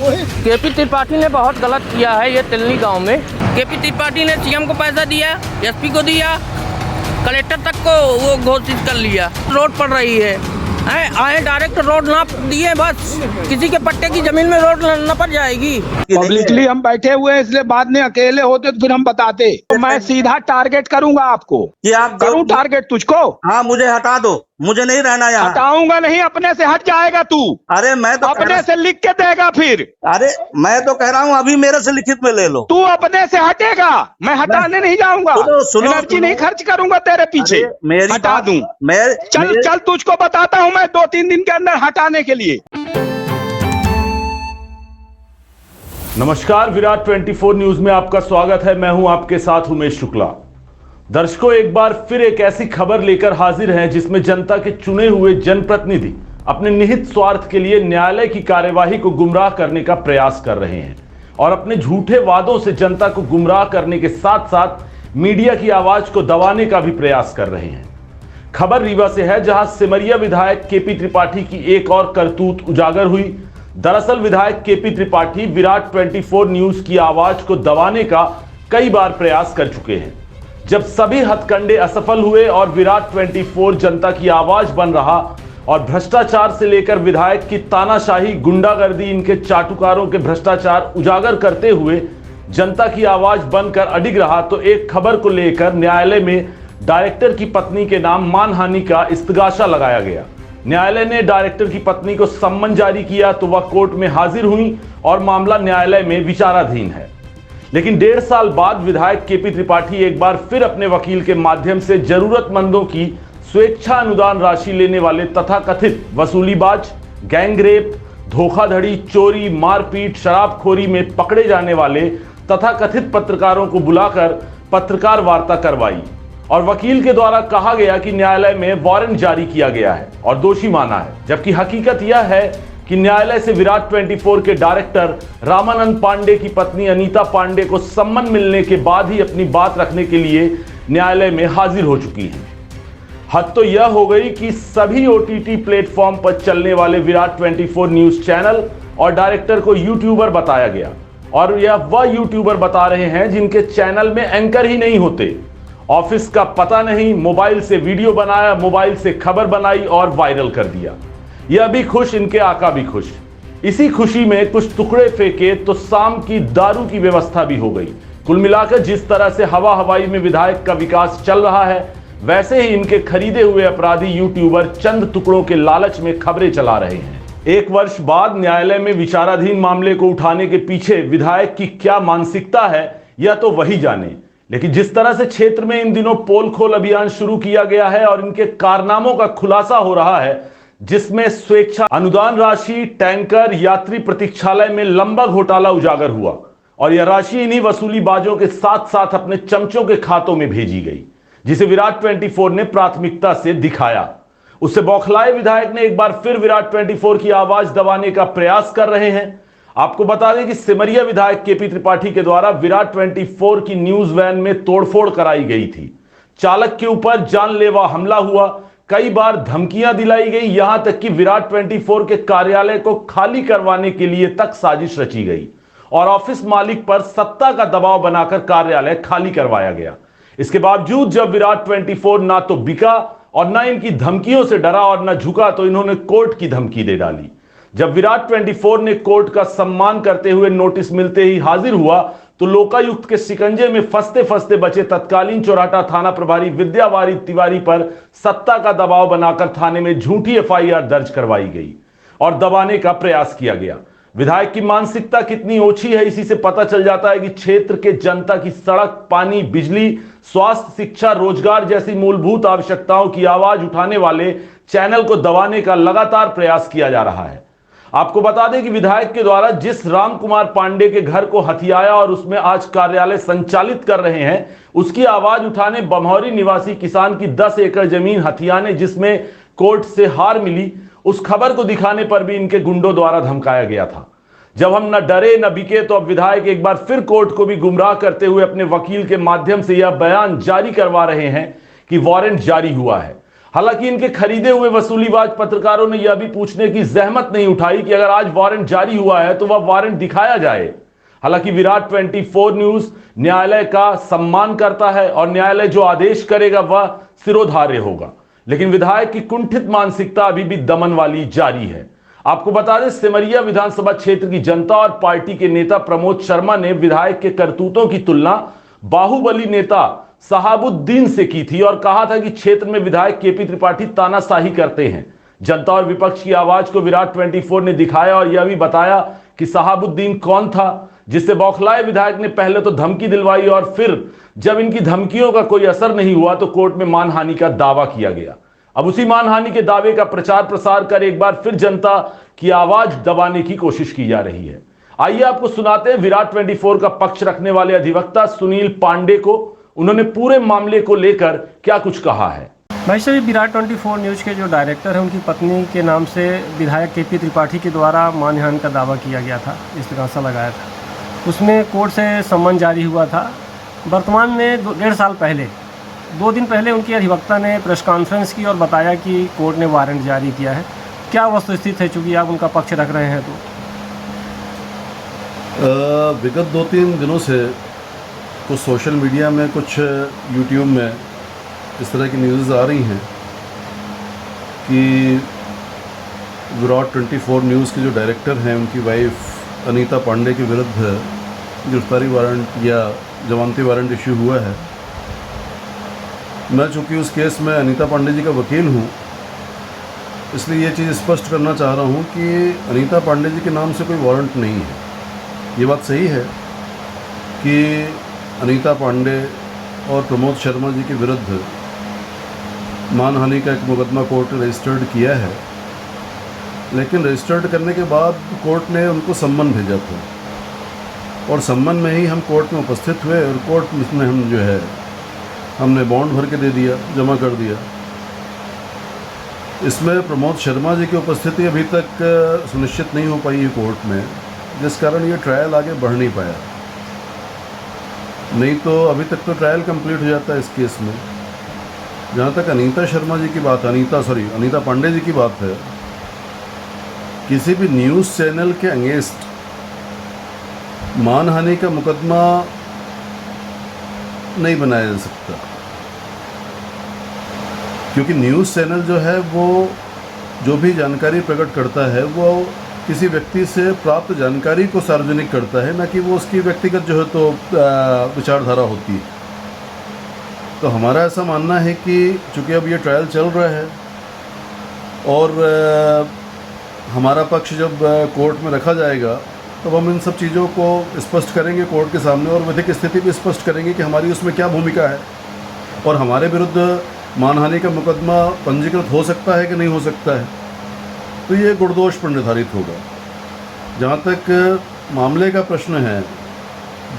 KP Tripathi ने बहुत गलत किया है ये तिलनी गांव में। केपी त्रिपाठी ने सीएम को पैसा दिया, एसपी को दिया, कलेक्टर तक को वो घोषित कर लिया। रोड पड़ रही है, आए डायरेक्ट रोड ना दिए, बस किसी के पट्टे की जमीन में रोड न पड़ जाएगी। पब्लिकली हम बैठे हुए हैं, इसलिए बाद में अकेले होते तो फिर हम बताते। तो मैं सीधा टारगेट करूंगा आपको कि आप करूं टारगेट तुझको? हाँ, मुझे हटा दो, मुझे नहीं रहना यहाँ। हटाऊंगा नहीं, अपने से हट जाएगा तू। अरे मैं तो अपने से लिख के देगा फिर। अरे मैं तो कह रहा हूँ अभी मेरे से लिखित में ले लो। तू अपने से हटेगा, मैं हटाने नहीं जाऊंगा। एनर्जी नहीं खर्च करूंगा तेरे पीछे, मेरी हटा दूं। चल तुझको बताता हूँ मैं 2-3 दिन के अंदर हटाने के लिए। नमस्कार, विराट 24 न्यूज में आपका स्वागत है। मैं हूं आपके साथ उमेश शुक्ला। दर्शकों, एक बार फिर एक ऐसी खबर लेकर हाजिर हैं जिसमें जनता के चुने हुए जनप्रतिनिधि अपने निहित स्वार्थ के लिए न्यायालय की कार्यवाही को गुमराह करने का प्रयास कर रहे हैं और अपने झूठे वादों से जनता को गुमराह करने के साथ साथ मीडिया की आवाज को दबाने का भी प्रयास कर रहे हैं। खबर रीवा से है, जहां सिमरिया विधायक केपी त्रिपाठी की एक और करतूत उजागर हुई। दरअसल विधायक केपी त्रिपाठी विराट 24 न्यूज की आवाज को दबाने का कई बार प्रयास कर चुके हैं। जब सभी हथकंडे असफल हुए और विराट 24 जनता की आवाज बन रहा और भ्रष्टाचार से लेकर विधायक की तानाशाही, गुंडागर्दी, इनके चाटुकारों के भ्रष्टाचार उजागर करते हुए जनता की आवाज बनकर अडिग रहा, तो एक खबर को लेकर न्यायालय में डायरेक्टर की पत्नी के नाम मानहानि का इस्तगासा लगाया गया। न्यायालय ने डायरेक्टर की पत्नी को सम्मन जारी किया तो वह कोर्ट में हाजिर हुई और मामला न्यायालय में विचाराधीन है। लेकिन 1.5 साल बाद विधायक केपी त्रिपाठी एक बार फिर अपने वकील के माध्यम से जरूरतमंदों की स्वेच्छा अनुदान राशि लेने वाले तथाकथित वसूलीबाज, गैंगरेप, धोखाधड़ी, चोरी, मारपीट, शराबखोरी में पकड़े जाने वाले तथाकथित पत्रकारों को बुलाकर पत्रकार वार्ता करवाई और वकील के द्वारा कहा गया कि न्यायालय में वारंट जारी किया गया है और दोषी माना है, जबकि हकीकत यह है कि न्यायालय से विराट 24 के डायरेक्टर रामानंद पांडे की पत्नी अनीता पांडे को सम्मन मिलने के बाद ही अपनी बात रखने के लिए न्यायालय में हाजिर हो चुकी हैं। हद तो यह हो गई कि सभी ओटीटी प्लेटफॉर्म पर चलने वाले विराट 24 न्यूज चैनल और डायरेक्टर को यूट्यूबर बताया गया और यह वह यूट्यूबर बता रहे हैं जिनके चैनल में एंकर ही नहीं होते। ऑफिस का पता नहीं, मोबाइल से वीडियो बनाया, मोबाइल से खबर बनाई और वायरल कर दिया। यह भी खुश, इनके आका भी खुश। इसी खुशी में कुछ टुकड़े फेंके तो शाम की दारू की व्यवस्था भी हो गई। कुल मिलाकर जिस तरह से हवा हवाई में विधायक का विकास चल रहा है, वैसे ही इनके खरीदे हुए अपराधी यूट्यूबर चंद टुकड़ों के लालच में खबरें चला रहे हैं। 1 वर्ष बाद न्यायालय में विचाराधीन मामले को उठाने के पीछे विधायक की क्या मानसिकता है, यह तो वही जाने। लेकिन जिस तरह से क्षेत्र में इन दिनों पोल खोल अभियान शुरू किया गया है और इनके कारनामों का खुलासा हो रहा है, जिसमें स्वेच्छा अनुदान राशि, टैंकर, यात्री प्रतीक्षालय में लंबा घोटाला उजागर हुआ और यह राशि इन्हीं वसूलीबाजों के साथ साथ अपने चमचों के खातों में भेजी गई, जिसे विराट 24 ने प्राथमिकता से दिखाया। उससे बौखलाए विधायक ने एक बार फिर विराट 24 की आवाज दबाने का प्रयास कर रहे हैं। आपको बता दें कि सिमरिया विधायक केपी त्रिपाठी के द्वारा विराट 24 की न्यूज वैन में तोड़फोड़ कराई गई थी। चालक के ऊपर जानलेवा हमला हुआ, कई बार धमकियां दिलाई गई, यहां तक कि विराट 24 के कार्यालय को खाली करवाने के लिए तक साजिश रची गई और ऑफिस मालिक पर सत्ता का दबाव बनाकर कार्यालय खाली करवाया गया। इसके बावजूद जब विराट 24 ना तो बिका और ना इनकी धमकियों से डरा और ना झुका, तो इन्होंने कोर्ट की धमकी दे डाली। जब विराट 24 ने कोर्ट का सम्मान करते हुए नोटिस मिलते ही हाजिर हुआ, तो लोकायुक्त के शिकंजे में फंसते फंसते बचे तत्कालीन चौराटा थाना प्रभारी विद्यावारी तिवारी पर सत्ता का दबाव बनाकर थाने में झूठी एफआईआर दर्ज करवाई गई और दबाने का प्रयास किया गया। विधायक की मानसिकता कितनी ओछी है, इसी से पता चल जाता है कि क्षेत्र के जनता की सड़क, पानी, बिजली, स्वास्थ्य, शिक्षा, रोजगार जैसी मूलभूत आवश्यकताओं की आवाज उठाने वाले चैनल को दबाने का लगातार प्रयास किया जा रहा है। आपको बता दें कि विधायक के द्वारा जिस राम कुमार पांडे के घर को हथियाया और उसमें आज कार्यालय संचालित कर रहे हैं, उसकी आवाज उठाने बमौरी निवासी किसान की 10 एकड़ जमीन हथियाने, जिसमें कोर्ट से हार मिली, उस खबर को दिखाने पर भी इनके गुंडों द्वारा धमकाया गया था। जब हम न डरे न बिके, तो अब विधायक एक बार फिर कोर्ट को भी गुमराह करते हुए अपने वकील के माध्यम से यह बयान जारी करवा रहे हैं कि वारंट जारी हुआ है। हालांकि इनके खरीदे हुए वसूलीबाज पत्रकारों ने यह भी पूछने की जहमत नहीं उठाई कि अगर आज वारंट जारी हुआ है तो वह वारंट दिखाया जाए। हालांकि विराट 24 न्यूज न्यायालय का सम्मान करता है और न्यायालय जो आदेश करेगा वह सिरोधार्य होगा, लेकिन विधायक की कुंठित मानसिकता अभी भी दमन वाली जारी है। आपको बता दें, सिमरिया विधानसभा क्षेत्र की जनता और पार्टी के नेता प्रमोद शर्मा ने विधायक के करतूतों की तुलना बाहुबली नेता सहाबुद्दीन से की थी और कहा था कि क्षेत्र में विधायक केपी त्रिपाठी तानाशाही करते हैं। जनता और विपक्ष की आवाज को विराट 24 ने दिखाया और यह भी बताया कि सहाबुद्दीन कौन था, जिससे बौखलाए विधायक ने पहले तो धमकी दिलवाई और फिर जब इनकी धमकियों का कोई असर नहीं हुआ तो कोर्ट में मानहानि का दावा किया गया। अब उसी मानहानि के दावे का प्रचार प्रसार कर एक बार फिर जनता की आवाज दबाने की कोशिश की जा रही है। आइए आपको सुनाते हैं विराट 24 का पक्ष रखने वाले अधिवक्ता सुनील पांडे को, उन्होंने पूरे मामले को लेकर क्या कुछ कहा है। भाई साहब, विराट 24 न्यूज़ के जो डायरेक्टर हैं उनकी पत्नी के नाम से विधायक केपी त्रिपाठी के द्वारा मानहानि का दावा किया गया था, इस्तिगासा लगाया था। उसमें कोर्ट से सम्मन जारी हुआ था। वर्तमान में 1.5 साल पहले, 2 दिन पहले उनके अधिवक्ता ने प्रेस कॉन्फ्रेंस की और बताया कि कोर्ट ने वारंट जारी किया है। क्या वस्तुस्थिति है, चूँकि आप उनका पक्ष रख रहे हैं तो? विगत 2-3 दिनों से कुछ सोशल मीडिया में, कुछ यूट्यूब में इस तरह की न्यूज़ आ रही हैं कि विराट 24 न्यूज़ के जो डायरेक्टर हैं उनकी वाइफ अनीता पांडे के विरुद्ध गिरफ्तारी वारंट या जमानती वारंट इशू हुआ है। मैं चूँकि उस केस में अनीता पांडे जी का वकील हूँ, इसलिए ये चीज़ स्पष्ट करना चाह रहा हूँ कि अनीता पांडे जी के नाम से कोई वारंट नहीं है। ये बात सही है कि अनीता पांडे और प्रमोद शर्मा जी के विरुद्ध मानहानि का एक मुकदमा कोर्ट ने रजिस्टर्ड किया है, लेकिन रजिस्टर्ड करने के बाद कोर्ट ने उनको सम्मन भेजा था और सम्मन में ही हम कोर्ट में उपस्थित हुए और कोर्ट में हम जो है हमने बॉन्ड भर के दे दिया, जमा कर दिया। इसमें प्रमोद शर्मा जी की उपस्थिति अभी तक सुनिश्चित नहीं हो पाई है कोर्ट में, जिस कारण ये ट्रायल आगे बढ़ नहीं पाया। नहीं तो अभी तक तो ट्रायल कंप्लीट हो जाता है इस केस में। जहाँ तक अनीता शर्मा जी की बात, अनीता पांडे जी की बात है, किसी भी न्यूज़ चैनल के अगेंस्ट मानहानि का मुकदमा नहीं बनाया जा सकता, क्योंकि न्यूज़ चैनल जो है वो जो भी जानकारी प्रकट करता है वो किसी व्यक्ति से प्राप्त जानकारी को सार्वजनिक करता है, न कि वो उसकी व्यक्तिगत जो है तो विचारधारा होती है। तो हमारा ऐसा मानना है कि चूँकि अब ये ट्रायल चल रहा है और हमारा पक्ष जब कोर्ट में रखा जाएगा तब हम इन सब चीज़ों को स्पष्ट करेंगे कोर्ट के सामने और विधिक स्थिति भी स्पष्ट करेंगे कि हमारी उसमें क्या भूमिका है और हमारे विरुद्ध मानहानि का मुकदमा पंजीकृत हो सकता है कि नहीं हो सकता है। तो ये गुणदोष पर निर्धारित होगा। जहाँ तक मामले का प्रश्न है,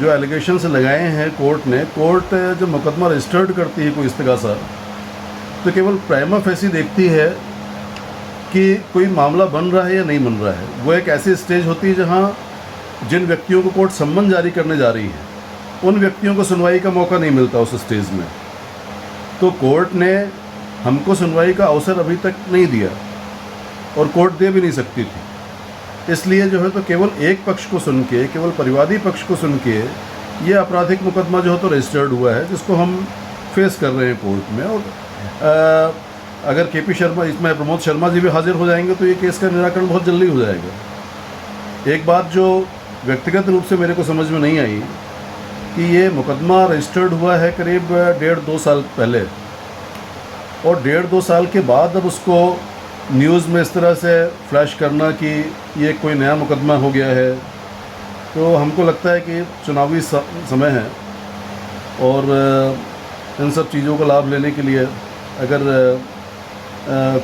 जो एलिगेशंस लगाए हैं कोर्ट जब मुकदमा रजिस्टर्ड करती है कोई इस्तिगासा, तो केवल प्राइमा फेसी देखती है कि कोई मामला बन रहा है या नहीं बन रहा है। वो एक ऐसी स्टेज होती है जहाँ जिन व्यक्तियों को कोर्ट सम्मन जारी करने जा रही है उन व्यक्तियों को सुनवाई का मौका नहीं मिलता उस स्टेज में। तो कोर्ट ने हमको सुनवाई का अवसर अभी तक नहीं दिया और कोर्ट दे भी नहीं सकती थी। इसलिए जो है तो केवल एक पक्ष को सुन के, केवल परिवादी पक्ष को सुन के ये आपराधिक मुकदमा जो है तो रजिस्टर्ड हुआ है, जिसको हम फेस कर रहे हैं कोर्ट में। और अगर केपी शर्मा, इसमें प्रमोद शर्मा जी भी हाजिर हो जाएंगे तो ये केस का निराकरण बहुत जल्दी हो जाएगा। एक बात जो व्यक्तिगत रूप से मेरे को समझ में नहीं आई कि ये मुकदमा रजिस्टर्ड हुआ है करीब 1.5-2 साल पहले और 1.5-2 साल के बाद अब उसको न्यूज़ में इस तरह से फ्लैश करना कि ये कोई नया मुकदमा हो गया है, तो हमको लगता है कि चुनावी समय है और इन सब चीज़ों का लाभ लेने के लिए अगर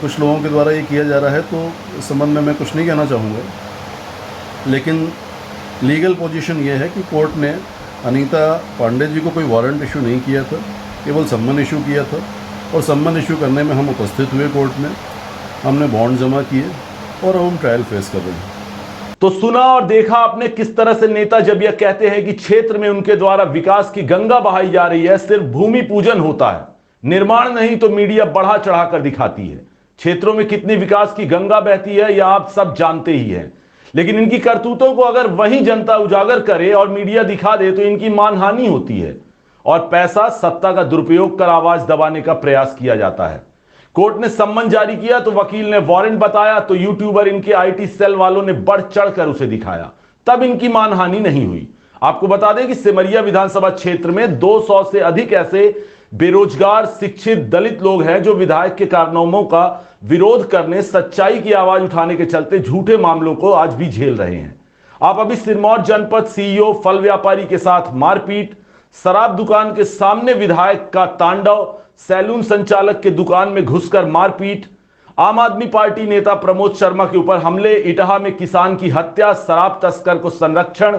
कुछ लोगों के द्वारा ये किया जा रहा है तो इस संबंध में मैं कुछ नहीं कहना चाहूँगा। लेकिन लीगल पोजीशन ये है कि कोर्ट ने अनीता पांडे जी को कोई वारंट इशू नहीं किया था, केवल सम्मन इशू किया था और सम्मन इशू करने में हम उपस्थित हुए कोर्ट में, हमने बॉन्ड जमा किए और हम ट्रायल फेस कर रहे हैं। तो सुना और देखा आपने किस तरह से नेता जब यह कहते हैं कि क्षेत्र में उनके द्वारा विकास की गंगा बहाई जा रही है, सिर्फ भूमि पूजन होता है, निर्माण नहीं तो मीडिया बढ़ा चढ़ाकर दिखाती है। क्षेत्रों में कितनी विकास की गंगा बहती है यह आप सब जानते ही हैं, लेकिन इनकी करतूतों को अगर वही जनता उजागर करे और मीडिया दिखा दे तो इनकी मानहानि होती है और पैसा सत्ता का दुरुपयोग कर आवाज दबाने का प्रयास किया जाता है। कोर्ट ने सम्मन जारी किया तो वकील ने वारंट बताया तो यूट्यूबर इनके आईटी सेल वालों ने बढ़ चढ़कर उसे दिखाया, तब इनकी मानहानि नहीं हुई। आपको बता दें कि सिमरिया विधानसभा क्षेत्र में 200 से अधिक ऐसे बेरोजगार शिक्षित दलित लोग हैं जो विधायक के कारनामों का विरोध करने, सच्चाई की आवाज उठाने के चलते झूठे मामलों को आज भी झेल रहे हैं। आप अभी सिरमौर जनपद सीईओ फल व्यापारी के साथ मारपीट, शराब दुकान के सामने विधायक का तांडव, सैलून संचालक के दुकान में घुसकर मारपीट, आम आदमी पार्टी नेता प्रमोद शर्मा के ऊपर हमले, इटाहा में किसान की हत्या, शराब तस्कर को संरक्षण,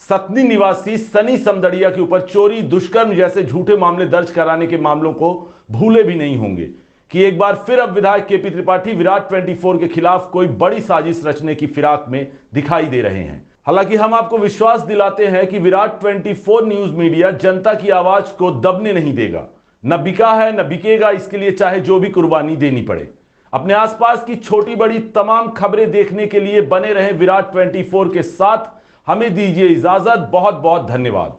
सतनी निवासी सनी समदड़िया के ऊपर चोरी, दुष्कर्म जैसे झूठे मामले दर्ज कराने के मामलों को भूले भी नहीं होंगे कि एक बार फिर अब विधायक केपी त्रिपाठी विराट 24 के खिलाफ कोई बड़ी साजिश रचने की फिराक में दिखाई दे रहे हैं। हालांकि हम आपको विश्वास दिलाते हैं कि विराट 24 न्यूज मीडिया जनता की आवाज को दबने नहीं देगा। न बिका है न बिकेगा, इसके लिए चाहे जो भी कुर्बानी देनी पड़े। अपने आसपास की छोटी बड़ी तमाम खबरें देखने के लिए बने रहे विराट 24 के साथ। हमें दीजिए इजाजत। बहुत बहुत धन्यवाद।